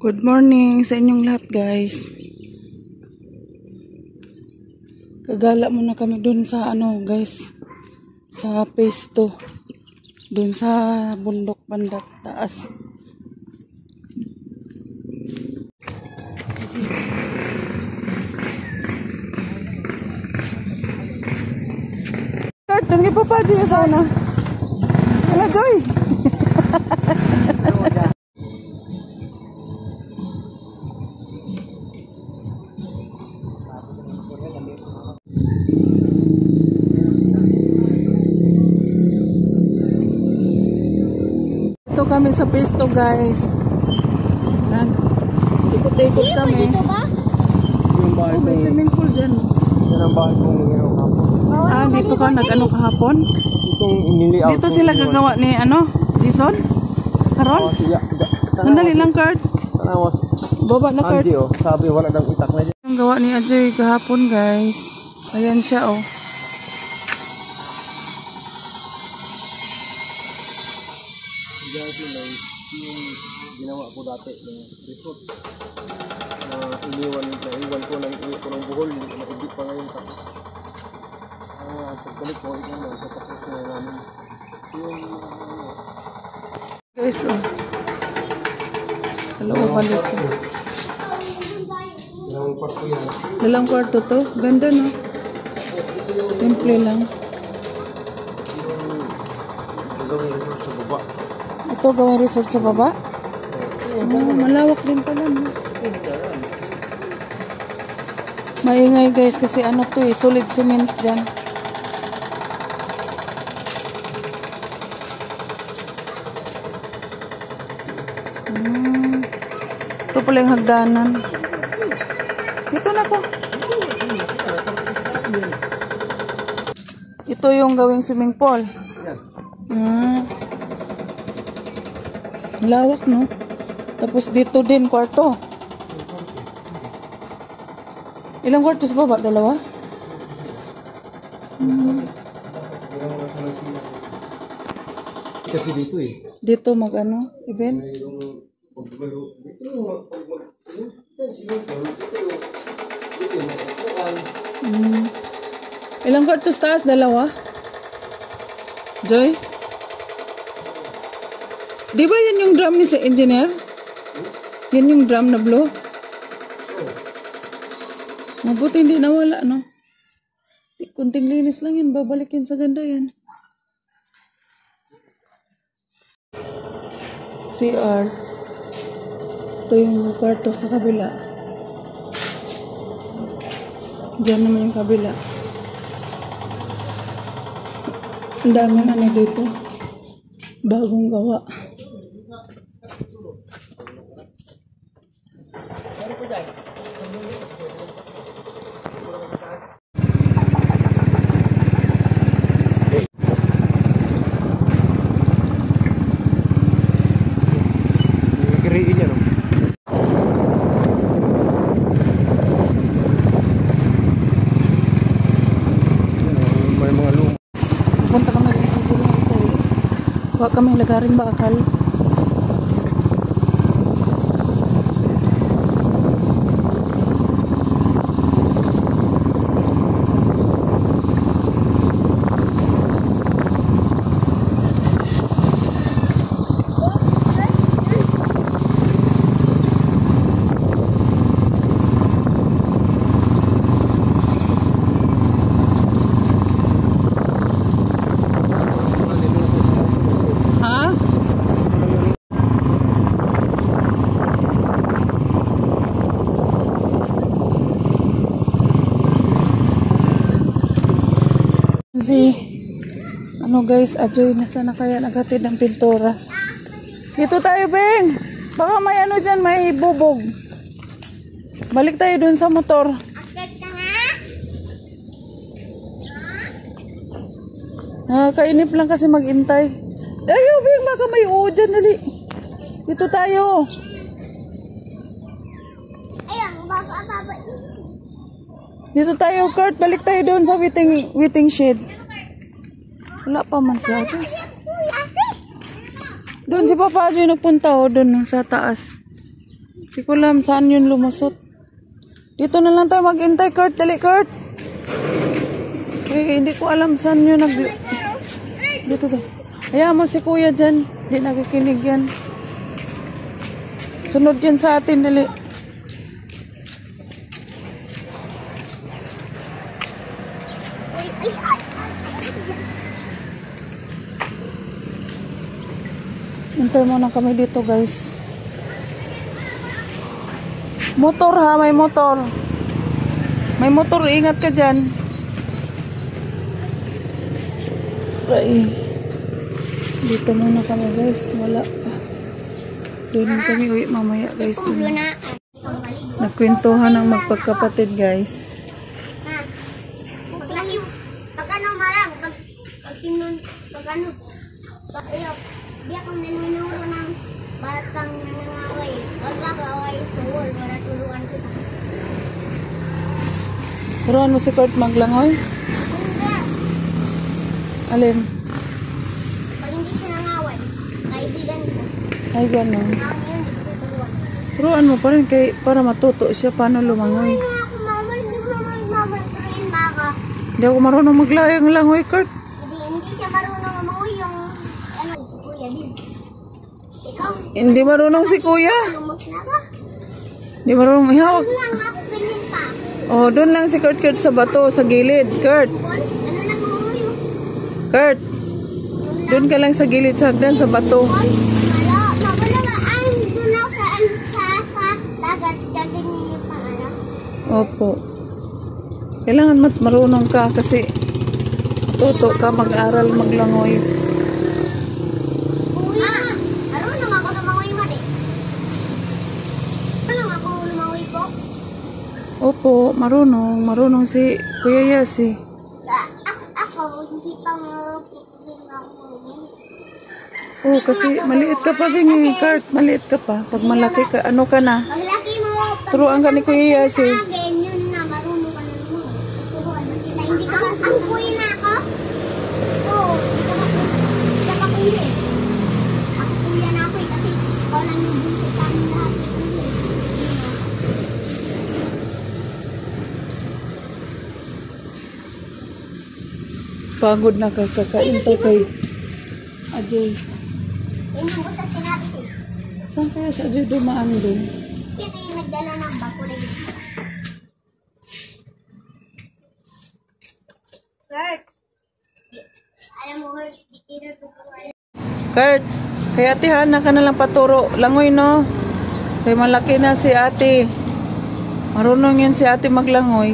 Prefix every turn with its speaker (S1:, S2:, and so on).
S1: Good morning sa inyong lahat, guys. Kagala muna kami dun sa guys, sa phase 2 dun sa bundok banda taas. Doon nga pa dyan sa una. Ala, Joy! Ito kami sa pesto, guys. Ikot-ikot kami.
S2: Dito ba?
S1: May swimming pool dyan.
S3: Yan ang bahay kong mayroong hapon.
S1: Dito ka nag-ano kahapon?
S3: Itong inili-out.
S1: Dito sila gagawa ni Jason? Karon? Sandali lang, Kurt.
S3: Tanawas.
S1: Baba na, Kurt.
S3: Andy, sabi wala nang itak na dyan.
S1: Ang gawa ni Ajay kahapon, guys. Ayan siya,
S3: Yung ginawa ko dati ng resort. Naiwan ko ng buhol. Maigit pa ngayon. Pagbalik ko, ito na. Tapos na namin.
S1: Guys, kalooban dito.
S3: Dalawang kwarto yan.
S1: Dalang kwarto to. Ganda, no? Simple lang.
S3: Gagawin resort sa baba.
S1: Ito gawing resort sa baba? Malawak din pala, no? Maingay, guys, kasi solid cement dyan. Ito pala yung hagdanan. Ito na ko. Ito yung gawing swimming pool. Lawak, no? Tapos dito din kwarto. Ilang kwarto sa baba? Dalawa?
S3: Kasi dito
S1: Dito event? Ilang kwarto sa taas? Dalawa? Joy? Di ba yan yung drum ni sa engineer? Yan yung drum na blue? Mabuti hindi nawala, no? Kunting linis lang yan. Babalikin sa ganda yan. CR. Ito yung kwarto sa kabila. Diyan naman yung kabila. Ang daming dito. Bagong gawa. Punta kami dito. Huwag kami lagarin bakal. Guys, Ajoy, nasa na kaya naghatid ng pintura? Dito tayo, Beng! Baka may dyan, may bubog. Balik tayo dun sa motor. Kainip lang kasi mag-intay. Ayaw, Beng, baka may dyan, dali. Dito tayo. Dito tayo, Kurt. Balik tayo dun sa waiting shed. Wala pa man siya, guys. Doon si Papa Joy nagpunta, doon sa taas. Hindi ko alam saan yun lumusot. Dito na lang tayo maghintay, Kurt. Dali, Kurt. Okay, hindi ko alam saan yun Dito to. Hayaan mo si kuya dyan. Hindi nakikinig yan. Sunod yan sa atin, dali. Hintay muna kami dito, guys. Motor ha, may motor. May motor, ingat ka dyan. Ay. Dito muna kami, guys. Wala pa. Doon kami uwi mamaya, guys. Nagkwentuhan ng magpagkapatid, guys.
S2: Pag ano marang, pag ano, di ako nanunuro ng batang nanangaway. Pag ako away sa wall, wala tuluan kita.
S1: Turuan mo si Kurt maglangoy?
S2: Hindi.
S1: Alin?
S2: Pag hindi siya nangaway, kaibigan ko.
S1: Ay, gano'n.
S2: Ngayon, hindi ko tutuluan.
S1: Turuan mo pa rin para matuto siya paano lumangoy.
S2: Hindi nga ako mama, hindi ko naman mamatuloyin baka.
S1: Hindi ako marunong maglangoy, Kurt.
S2: Hindi siya marunong umangoy yung, ano, si kuya din. Ikaw,
S1: Hindi marunong si kuya.
S2: lumos na ka.
S1: Hindi marunong ihawag.
S2: Ano lang, ako ganyan pa.
S1: Oh, doon lang si Kurt sa bato, sa gilid. Kurt,
S2: Ano lang umangoy yung,
S1: Kurt. Doon ka lang sa gilid sa hagdan, sa bato.
S2: mabala nga, ay, doon ako sa, ano, sa dagat, dagat niyo yung pangalan.
S1: Opo. Kailangan marunong ka kasi tuto ka mag-aral maglangoy.
S2: Kuya, marunong ako lumangoy mali. Marunong ako lumangoy po.
S1: Opo, marunong. Marunong si Kuya Yasi.
S2: Ako, hindi pa marunong ako.
S1: Oh, kasi maliit ka pa din eh, Kurt. Maliit ka pa. Pag malaki ka, ano ka na?
S2: Pag laki mo,
S1: Turuan ka ni Kuya Yasi.
S2: sa akin, yun na, marunong ka na lumangoy. Turuan mo kita. Hindi ka ang kuya na ako? Oo, hindi ka pa kuya eh. Ako kuya na ako eh, kasi ikaw lang yung bunso sa amin lahat.
S1: Pagod na kakain to kay Ajay.
S2: Yan yung usa sinabi ko.
S1: Saan kaya sa Ajay dumaan doon?
S2: Sino yung nagdala ng bakulig? Kurt! Alam mo, Kurt, di tinututuan.
S1: Kurt, kay ate Hana ka na lang paturo. Langoy no? Kay malaki na si ate. Marunong yun si ate maglangoy.